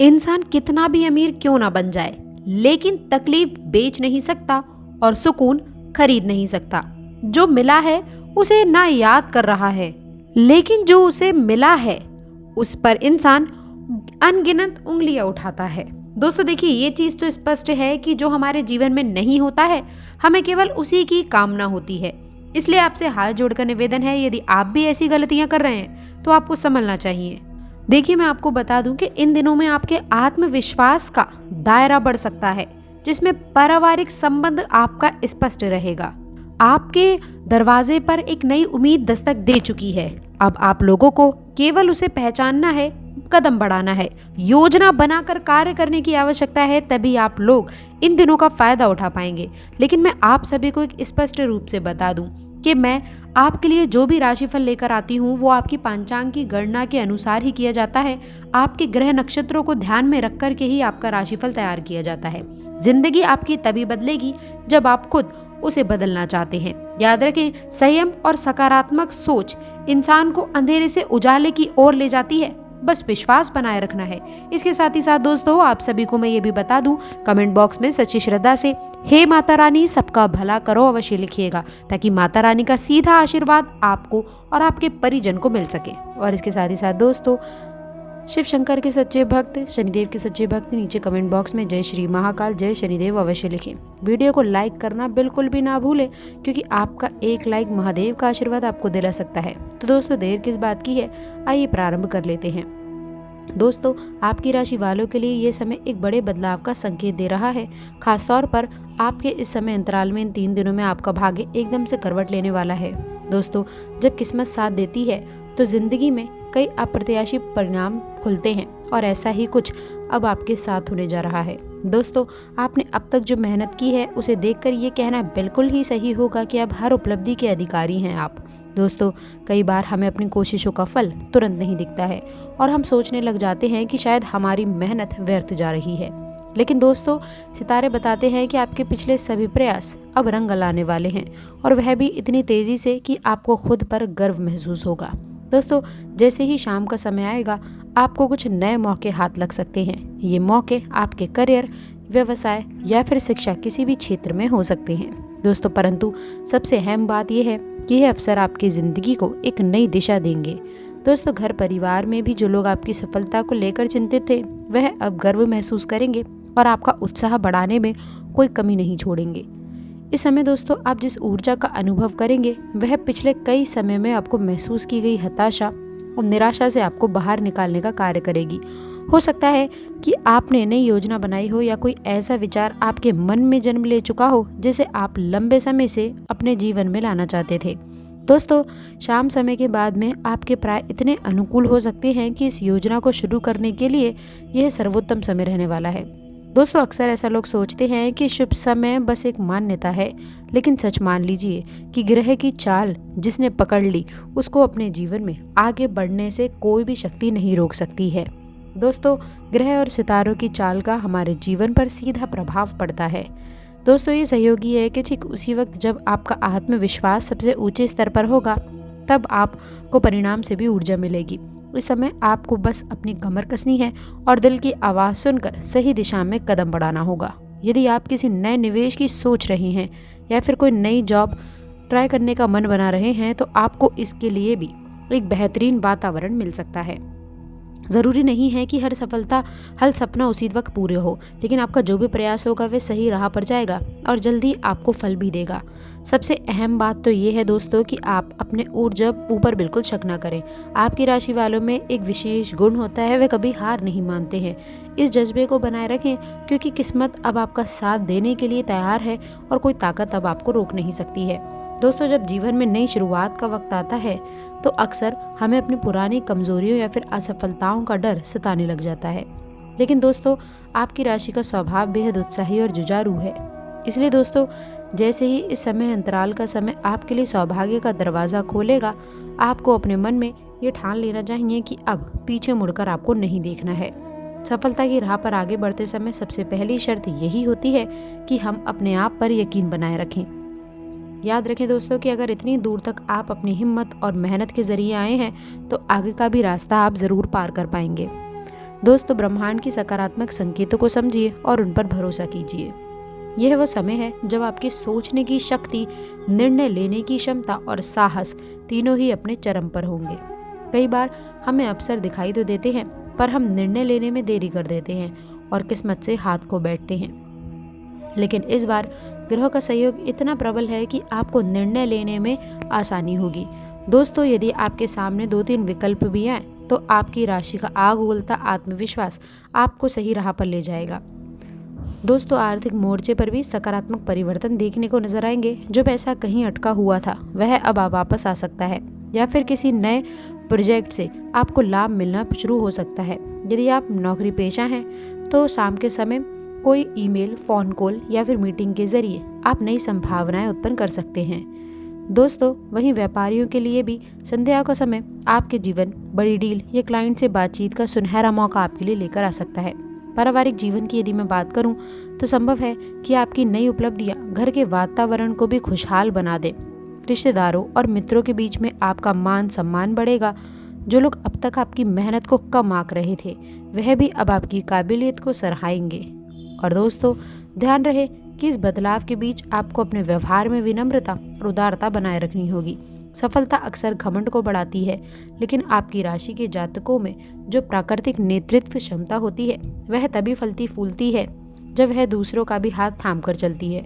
इंसान कितना भी अमीर क्यों ना बन जाए, लेकिन तकलीफ बेच नहीं सकता और सुकून खरीद नहीं सकता। जो मिला है उसे ना याद कर रहा है, लेकिन जो उसे मिला है उस पर इंसान अनगिनत उंगलियां उठाता है। दोस्तों देखिए, ये चीज तो स्पष्ट है कि जो हमारे जीवन में नहीं होता है, हमें केवल उसी की कामना होती है। इसलिए आपसे हाथ जोड़कर निवेदन है, यदि आप भी ऐसी गलतियां कर रहे हैं तो आपको संभलना चाहिए। देखिए, मैं आपको बता दूं कि इन दिनों में आपके आत्मविश्वास का दायरा बढ़ सकता है, जिसमें पारिवारिक संबंध आपका स्पष्ट रहेगा। आपके दरवाजे पर एक नई उम्मीद दस्तक दे चुकी है। अब आप लोगों को केवल उसे पहचानना है, कदम बढ़ाना है, योजना बनाकर कार्य करने की आवश्यकता है, तभी आप लोग इन दिनों का फायदा उठा पाएंगे। लेकिन मैं आप सभी को एक स्पष्ट रूप से बता दूं कि मैं आपके लिए जो भी राशिफल लेकर आती हूँ वो आपकी पंचांग की गणना के अनुसार ही किया जाता है। आपके ग्रह नक्षत्रों को ध्यान में रख कर के ही आपका राशिफल तैयार किया जाता है। जिंदगी आपकी तभी बदलेगी जब आप खुद उसे बदलना चाहते हैं। याद रखें, संयम और सकारात्मक सोच इंसान को अंधेरे से उजाले की ओर ले जाती है। बस विश्वास बनाए रखना है। इसके साथ ही साथ दोस्तों, आप सभी को मैं ये भी बता दूं, कमेंट बॉक्स में सच्ची श्रद्धा से हे माता रानी सबका भला करो अवश्य लिखिएगा, ताकि माता रानी का सीधा आशीर्वाद आपको और आपके परिजन को मिल सके। और इसके साथ ही साथ दोस्तों, शिव शंकर के सच्चे भक्त, शनिदेव के सच्चे भक्त नीचे कमेंट बॉक्स में जय श्री महाकाल, जय शनिदेव अवश्य लिखें। वीडियो को लाइक करना बिल्कुल भी ना भूलें, क्योंकि आपका एक लाइक महादेव का आशीर्वाद आपको दिला सकता है। तो दोस्तों, देर किस बात की है, आइए प्रारंभ कर लेते हैं। दोस्तों, आपकी राशि वालों के लिए ये समय एक बड़े बदलाव का संकेत दे रहा है। खासतौर पर आपके इस समय अंतराल में इन 3 दिनों में आपका भाग्य एकदम से करवट लेने वाला है। दोस्तों, जब किस्मत साथ देती है तो जिंदगी में कई अप्रत्याशित परिणाम खुलते हैं, और ऐसा ही कुछ अब आपके साथ होने जा रहा है। दोस्तों, आपने अब तक जो मेहनत की है उसे देखकर ये कहना बिल्कुल ही सही होगा कि अब हर उपलब्धि के अधिकारी हैं आप। दोस्तों, कई बार हमें अपनी कोशिशों का फल तुरंत नहीं दिखता है और हम सोचने लग जाते हैं कि शायद हमारी मेहनत व्यर्थ जा रही है। लेकिन दोस्तों, सितारे बताते हैं कि आपके पिछले सभी प्रयास अब रंग लाने वाले हैं, और वह भी इतनी तेजी से कि आपको खुद पर गर्व महसूस होगा। दोस्तों, जैसे ही शाम का समय आएगा, आपको कुछ नए मौके हाथ लग सकते हैं। ये मौके आपके करियर, व्यवसाय या फिर शिक्षा किसी भी क्षेत्र में हो सकते हैं। दोस्तों, परंतु सबसे अहम बात यह है कि यह अवसर आपकी ज़िंदगी को एक नई दिशा देंगे। दोस्तों, घर परिवार में भी जो लोग आपकी सफलता को लेकर चिंतित थे, वह अब गर्व महसूस करेंगे और आपका उत्साह बढ़ाने में कोई कमी नहीं छोड़ेंगे। इस समय दोस्तों, आप जिस ऊर्जा का अनुभव करेंगे, वह पिछले कई समय में आपको महसूस की गई हताशा और निराशा से आपको बाहर निकालने का कार्य करेगी। हो सकता है कि आपने नई योजना बनाई हो, या कोई ऐसा विचार आपके मन में जन्म ले चुका हो जिसे आप लंबे समय से अपने जीवन में लाना चाहते थे। दोस्तों, शाम समय के बाद में आपके प्राय इतने अनुकूल हो सकते हैं कि इस योजना को शुरू करने के लिए यह सर्वोत्तम समय रहने वाला है। दोस्तों, अक्सर ऐसा लोग सोचते हैं कि शुभ समय बस एक मान्यता है, लेकिन सच मान लीजिए कि ग्रह की चाल जिसने पकड़ ली, उसको अपने जीवन में आगे बढ़ने से कोई भी शक्ति नहीं रोक सकती है। दोस्तों, ग्रह और सितारों की चाल का हमारे जीवन पर सीधा प्रभाव पड़ता है। दोस्तों, ये सहयोगी है कि ठीक उसी वक्त जब आपका आत्मविश्वास सबसे ऊंचे स्तर पर होगा, तब आपको परिणाम से भी ऊर्जा मिलेगी। इस समय आपको बस अपनी कमर कसनी है और दिल की आवाज़ सुनकर सही दिशा में कदम बढ़ाना होगा। यदि आप किसी नए निवेश की सोच रहे हैं या फिर कोई नई जॉब ट्राई करने का मन बना रहे हैं, तो आपको इसके लिए भी एक बेहतरीन वातावरण मिल सकता है। ज़रूरी नहीं है कि हर सपना उसी वक्त पूरे हो, लेकिन आपका जो भी प्रयास होगा वह सही राह पर जाएगा और जल्दी आपको फल भी देगा। सबसे अहम बात तो ये है दोस्तों कि आप अपने ऊर्जा ऊपर बिल्कुल शक ना करें। आपकी राशि वालों में एक विशेष गुण होता है, वे कभी हार नहीं मानते हैं। इस जज्बे को बनाए रखें, क्योंकि किस्मत अब आपका साथ देने के लिए तैयार है और कोई ताकत अब आपको रोक नहीं सकती है। दोस्तों, जब जीवन में नई शुरुआत का वक्त आता है तो अक्सर हमें अपनी पुरानी कमजोरियों या फिर असफलताओं का डर सताने लग जाता है। लेकिन दोस्तों, आपकी राशि का स्वभाव बेहद उत्साही और जुझारू है। इसलिए दोस्तों, जैसे ही इस समय अंतराल का समय आपके लिए सौभाग्य का दरवाज़ा खोलेगा, आपको अपने मन में ये ठान लेना चाहिए कि अब पीछे मुड़कर आपको नहीं देखना है। सफलता की राह पर आगे बढ़ते समय सबसे पहली शर्त यही होती है कि हम अपने आप पर यकीन बनाए रखें। याद रखें दोस्तों कि अगर इतनी दूर तक आप अपनी हिम्मत और मेहनत के जरिए आए हैं, तो आगे का भी रास्ता आप ज़रूर पार कर पाएंगे। दोस्तों, ब्रह्मांड की सकारात्मक संकेतों को समझिए और उन पर भरोसा कीजिए। यह वो समय है जब आपकी सोचने की शक्ति, निर्णय लेने की क्षमता और साहस तीनों ही अपने चरम पर होंगे। कई बार हमें अवसर दिखाई तो देते हैं, पर हम निर्णय लेने में देरी कर देते हैं और किस्मत से हाथ खो बैठते हैं। लेकिन इस बार ग्रहों का सहयोग इतना प्रबल है कि आपको निर्णय लेने में आसानी होगी। दोस्तों, यदि आपके सामने 2-3 विकल्प भी आए तो आपकी राशि का आग उगलता आत्मविश्वास आपको सही राह पर ले जाएगा। दोस्तों, आर्थिक मोर्चे पर भी सकारात्मक परिवर्तन देखने को नजर आएंगे। जो पैसा कहीं अटका हुआ था वह अब वापस आ सकता है, या फिर किसी नए प्रोजेक्ट से आपको लाभ मिलना शुरू हो सकता है। यदि आप नौकरी पेशा हैं तो शाम के समय कोई ईमेल, फोन कॉल या फिर मीटिंग के जरिए आप नई संभावनाएं उत्पन्न कर सकते हैं। दोस्तों, वहीं व्यापारियों के लिए भी संध्या का समय आपके जीवन, बड़ी डील या क्लाइंट से बातचीत का सुनहरा मौका आपके लिए लेकर आ सकता है। पारिवारिक जीवन की यदि मैं बात करूं तो संभव है कि आपकी नई उपलब्धियां घर के वातावरण को भी खुशहाल बना दें। रिश्तेदारों और मित्रों के बीच में आपका मान सम्मान बढ़ेगा। जो लोग अब तक आपकी मेहनत को कम आंक रहे थे वह भी अब आपकी काबिलियत को सराहेंगे। और दोस्तों, ध्यान रहे कि इस बदलाव के बीच आपको अपने व्यवहार में विनम्रता और उदारता बनाए रखनी होगी। सफलता अक्सर घमंड को बढ़ाती है, लेकिन आपकी राशि के जातकों में जो प्राकृतिक नेतृत्व क्षमता होती है वह तभी फलती फूलती है जब वह दूसरों का भी हाथ थाम कर चलती है।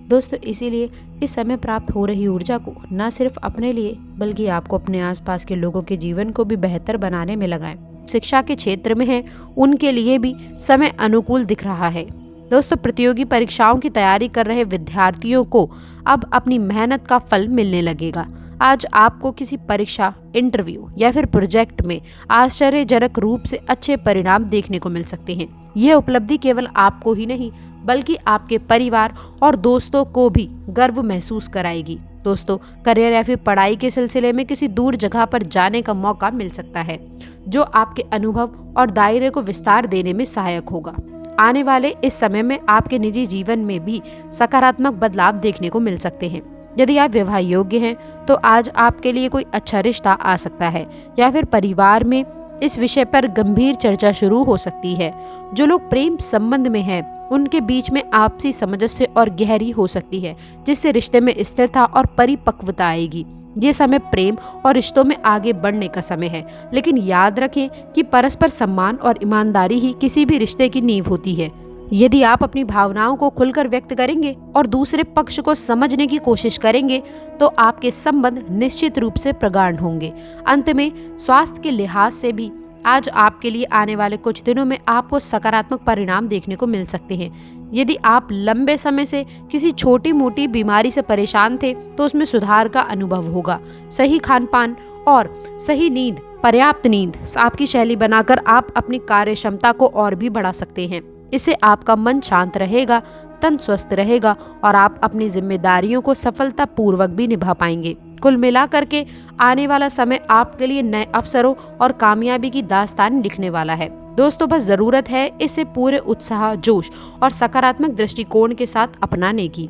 दोस्तों, इसीलिए इस समय प्राप्त हो रही ऊर्जा को न सिर्फ अपने लिए बल्कि आपको अपने आसपास के लोगों के जीवन को भी बेहतर बनाने में लगाएं। शिक्षा के क्षेत्र में है उनके लिए भी समय अनुकूल दिख रहा है। दोस्तों, प्रतियोगी परीक्षाओं की तैयारी कर रहे विद्यार्थियों को अब अपनी मेहनत का फल मिलने लगेगा। आज आपको किसी परीक्षा, इंटरव्यू या फिर प्रोजेक्ट में आश्चर्यजनक रूप से अच्छे परिणाम देखने को मिल सकते हैं। यह उपलब्धि केवल आपको ही नहीं बल्कि आपके परिवार और दोस्तों को भी गर्व महसूस कराएगी। दोस्तों, करियर या फिर पढ़ाई के सिलसिले में किसी दूर जगह पर जाने का मौका मिल सकता है, जो आपके अनुभव और दायरे को विस्तार देने में सहायक होगा। आने वाले इस समय में आपके निजी जीवन में भी सकारात्मक बदलाव देखने को मिल सकते हैं। यदि आप विवाह योग्य हैं तो आज आपके लिए कोई अच्छा रिश्ता आ सकता है, या फिर परिवार में इस विषय पर गंभीर चर्चा शुरू हो सकती है। जो लोग प्रेम संबंध में हैं उनके बीच में आपसी समंजस्य और गहरी हो सकती है, जिससे रिश्ते में स्थिरता और परिपक्वता आएगी। ये समय प्रेम और रिश्तों में आगे बढ़ने का समय है, लेकिन याद रखें कि परस्पर सम्मान और ईमानदारी ही किसी भी रिश्ते की नींव होती है। यदि आप अपनी भावनाओं को खुलकर व्यक्त करेंगे और दूसरे पक्ष को समझने की कोशिश करेंगे तो आपके संबंध निश्चित रूप से प्रगाढ़ होंगे। अंत में स्वास्थ्य के लिहाज से भी आज आपके लिए आने वाले कुछ दिनों में आपको सकारात्मक परिणाम देखने को मिल सकते हैं। यदि आप लंबे समय से किसी छोटी मोटी बीमारी से परेशान थे तो उसमें सुधार का अनुभव होगा। सही खान पान और सही नींद, पर्याप्त नींद आपकी शैली बनाकर आप अपनी कार्य क्षमता को और भी बढ़ा सकते हैं। इससे आपका मन शांत रहेगा, तन स्वस्थ रहेगा और आप अपनी जिम्मेदारियों को सफलतापूर्वक भी निभा पाएंगे। कुल मिलाकर के आने वाला समय आपके लिए नए अवसरों और कामयाबी की दास्तान लिखने वाला है। दोस्तों, बस जरूरत है इसे पूरे उत्साह, जोश और सकारात्मक दृष्टिकोण के साथ अपनाने की।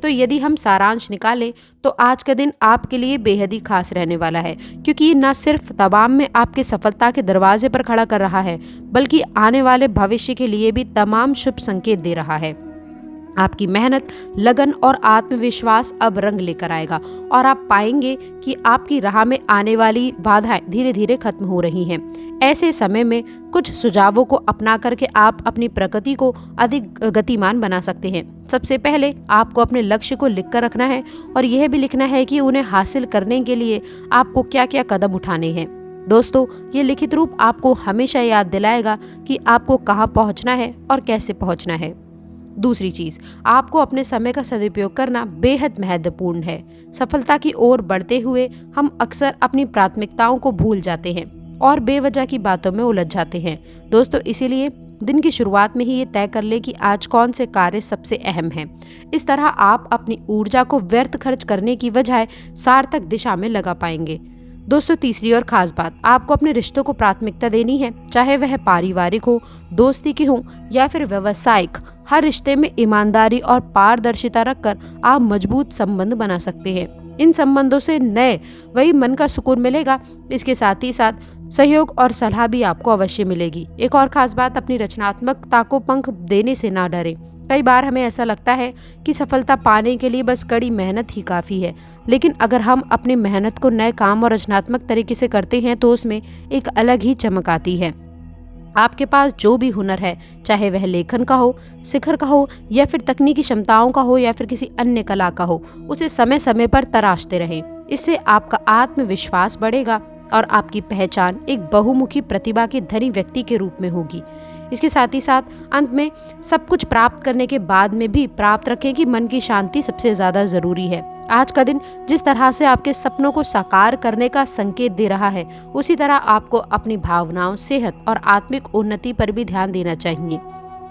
तो यदि हम सारांश निकालें तो आज का दिन आपके लिए बेहद ही खास रहने वाला है, क्योंकि ये न सिर्फ तमाम में आपके सफलता के दरवाजे पर खड़ा कर रहा है बल्कि आने वाले भविष्य के लिए भी तमाम शुभ संकेत दे रहा है। आपकी मेहनत, लगन और आत्मविश्वास अब रंग लेकर आएगा और आप पाएंगे कि आपकी राह में आने वाली बाधाएं धीरे धीरे खत्म हो रही हैं। ऐसे समय में कुछ सुझावों को अपना करके आप अपनी प्रगति को अधिक गतिमान बना सकते हैं। सबसे पहले आपको अपने लक्ष्य को लिख कर रखना है और यह भी लिखना है कि उन्हें हासिल करने के लिए आपको क्या क्या कदम उठाने हैं। दोस्तों, ये लिखित रूप आपको हमेशा याद दिलाएगा कि आपको कहाँ पहुँचना है और कैसे पहुँचना है। दूसरी चीज, आपको अपने समय का सदुपयोग करना बेहद महत्वपूर्ण है। सफलता की ओर बढ़ते हुए हम अक्सर अपनी प्राथमिकताओं को भूल जाते हैं और बेवजह की बातों में उलझ जाते हैं। दोस्तों, इसीलिए दिन की शुरुआत में ही ये तय कर ले कि आज कौन से कार्य सबसे अहम हैं। इस तरह आप अपनी ऊर्जा को व्यर्थ खर्च करने की बजाय सार्थक दिशा में लगा पाएंगे। दोस्तों, तीसरी और खास बात, आपको अपने रिश्तों को प्राथमिकता देनी है, चाहे वह पारिवारिक हो, दोस्ती की हो या फिर व्यावसायिक। हर रिश्ते में ईमानदारी और पारदर्शिता रखकर आप मजबूत संबंध बना सकते हैं। इन संबंधों से नए वही मन का सुकून मिलेगा। इसके साथ ही साथ सहयोग और सलाह भी आपको अवश्य मिलेगी। एक और खास बात, अपनी रचनात्मकता को पंख देने से ना डरें। कई बार हमें ऐसा लगता है कि सफलता पाने के लिए बस कड़ी मेहनत ही काफ़ी है, लेकिन अगर हम अपनी मेहनत को नए काम और रचनात्मक तरीके से करते हैं तो उसमें एक अलग ही चमक आती है। आपके पास जो भी हुनर है, चाहे वह लेखन का हो, शिखर का हो, या फिर तकनीकी क्षमताओं का हो, या फिर किसी अन्य कला का हो, उसे समय समय पर तराशते रहें। इससे आपका आत्मविश्वास बढ़ेगा और आपकी पहचान एक बहुमुखी प्रतिभा के धनी व्यक्ति के रूप में होगी। इसके साथ ही साथ अंत में सब कुछ प्राप्त करने के बाद में भी प्राप्त रखें कि मन की शांति सबसे ज़्यादा ज़रूरी है। आज का दिन जिस तरह से आपके सपनों को साकार करने का संकेत दे रहा है, उसी तरह आपको अपनी भावनाओं, सेहत और आत्मिक उन्नति पर भी ध्यान देना चाहिए।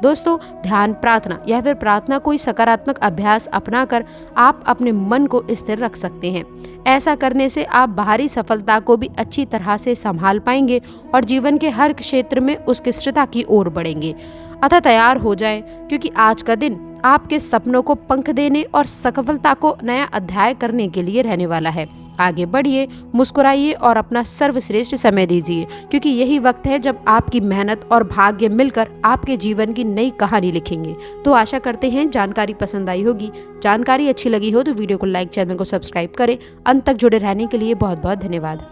दोस्तों, ध्यान, प्रार्थना या फिर प्रार्थना कोई सकारात्मक अभ्यास अपनाकर आप अपने मन को स्थिर रख सकते हैं। ऐसा करने से आप बाहरी सफलता को भी अच्छी तरह से संभाल पाएंगे और जीवन के हर क्षेत्र में उत्कृष्टता की ओर बढ़ेंगे। अतः तैयार हो जाएं, क्योंकि आज का दिन आपके सपनों को पंख देने और सफलता को नया अध्याय करने के लिए रहने वाला है। आगे बढ़िए, मुस्कुराइए और अपना सर्वश्रेष्ठ समय दीजिए, क्योंकि यही वक्त है जब आपकी मेहनत और भाग्य मिलकर आपके जीवन की नई कहानी लिखेंगे। तो आशा करते हैं जानकारी पसंद आई होगी। जानकारी अच्छी लगी हो तो वीडियो को लाइक, चैनल को सब्सक्राइब करें। अंत तक जुड़े रहने के लिए बहुत बहुत धन्यवाद।